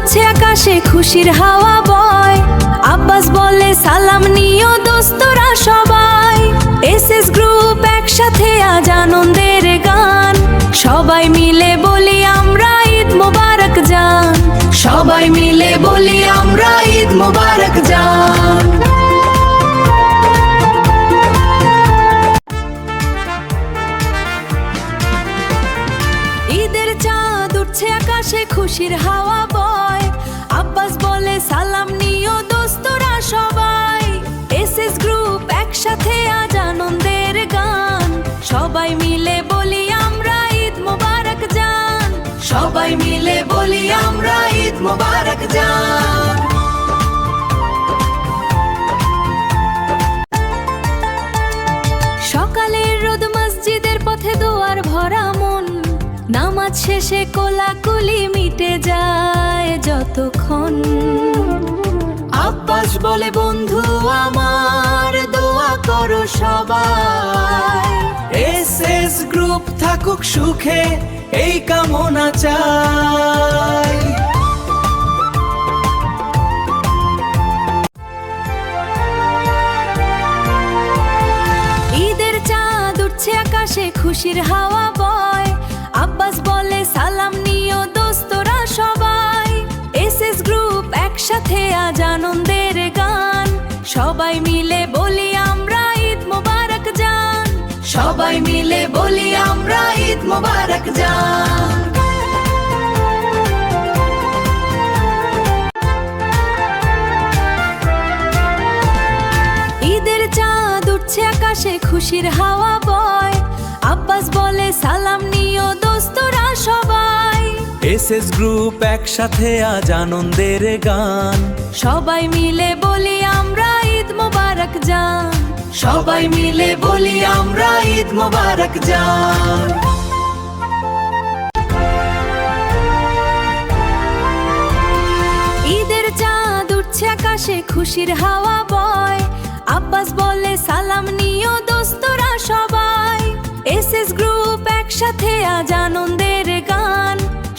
উঠছে আকাশে খুশির হাওয়া বয়। আব্বাস বলে সালাম নিও দোস্তরা সবাই। এসএস গ্রুপ একসাথে আজ আনন্দের গান। সবাই মিলে বলি আমরা ঈদ মোবারক জান। সবাই মিলে বলি আমরা ঈদ মোবারক জান। ঈদের চাঁদ উঠছে আকাশে খুশির হাওয়া বয়। আব্বাস বলে সালাম নিও দোস্তরা সবাই। এসএস গ্রুপ একসাথে আজ আনন্দের গান। সবাই মিলে বলি আমরা ঈদ মোবারক জান। সবাই মিলে বলি আমরা ঈদ মোবারক জান। সকালের রোদ মসজিদের পথে দুয়ার ভরা মন। নামাজ শেষে কোলাকুলি মিটে যায় যতক্ষণ। আব্বাস বলে বন্ধু আমার দোয়া করো সবাই। এসএস গ্রুপ থাকুক সুখে এই কামনা চাই। ঈদের চাঁদ উঠছে আকাশে খুশির হাওয়া বয়। আব্বাস বলে সালাম নিও দোস্তরা সবাই। এসএস গ্রুপ একসাথে আজ আনন্দের গান। সবাই মিলে বলি আমরা ঈদ মোবারক জান। সবাই মিলে বলি আমরা ঈদ মোবারক জান। ঈদের চাঁদ উঠছে আকাশে খুশির হাওয়া বয়। আব্বাস বলে সালাম নিও দোস্তরা সবাই। এসএস গ্রুপ একসাথে আজ আনন্দের গান। সবাই মিলে বলি আমরা ঈদ মোবারক জান। সবাই মিলে বলি আমরা ঈদ মোবারক জান। ঈদের চাঁদ উঠছে আকাশে খুশির হাওয়া বয়। আব্বাস বলে সালাম নিও দোস্তরা সবাই। এসএস গ্রুপ একসাথে আজ আনন্দের গান।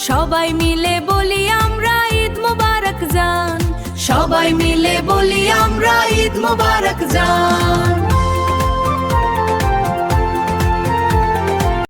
সবাই মিলে বলি আমরা ঈদ মোবারক জান। সবাই মিলে বলি আমরা ঈদ মোবারক জান।